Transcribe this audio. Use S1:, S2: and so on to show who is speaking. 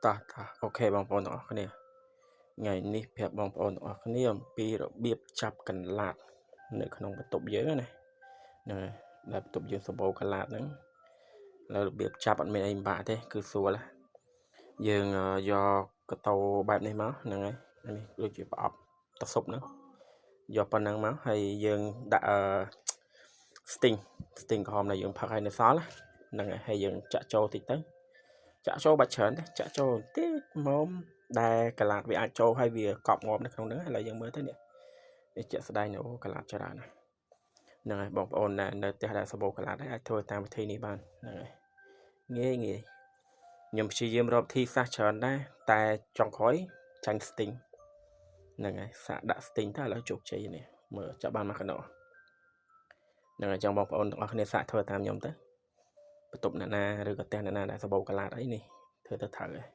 S1: តោះអូខេបងប្អូនទាំងអស់គ្នាថ្ងៃនេះប្រាប់បងប្អូនទាំងអស់គ្នាអំពីរបៀបចាប់កន្លាតនៅក្នុងបន្ទប់យើងណាដែលបន្ទប់យើងសម្បូរកន្លាតហ្នឹងแล้วរបៀបចាប់អត់មានអីពិបាកទេគឺស្រួលយើងយកកតោបែបនេះមកហ្នឹងហើយនេះដូចជាប្រអប់ទឹកស៊ុបហ្នឹងយកប៉ុណ្ណឹងមកហើយយើងដាក់ស្ទីងក្រហមដែលយើងផឹកឲ្យនៅសល់ហ្នឹងហើយយើងចាក់ចូលតិចទៅចាក់ចូលបាច់ច្រើនទេចាក់ចូលបន្តិចមកដែលកន្លាតវាអាចចូលហើយវាកប់ងាប់នៅក្នុងហ្នឹងឥឡូវយើងមើលទៅនេះជាក់ស្ដែងអូកន្លាតច្រើនណាស់ហ្នឹងហើយបងប្អូននៅផ្ទះដែលសម្បូរកន្លាតអាចធ្វើតាមវិធីនេះបានហ្នឹងហើយងាយខ្ញុំព្យាយាមរកវិធីសាស្ត្រច្រើនដែរតែចុងក្រោយចាញ់ស្ទីងហ្នឹងហើយសាកដាក់ស្ទីងទៅឥឡូវជោគជ័យនេះមើលចាប់បានមកកណ្ដោហ្នឹងហើយចឹងបងប្អូនទាំងអស់គ្នាសាកធ្វើតាមខ្ញុំទៅបន្ទប់អ្នកណាឬក៏ផ្ទះអ្នកណាដែលសម្បូរកន្លាតអីនេះធ្វើទៅត្រូវហើយ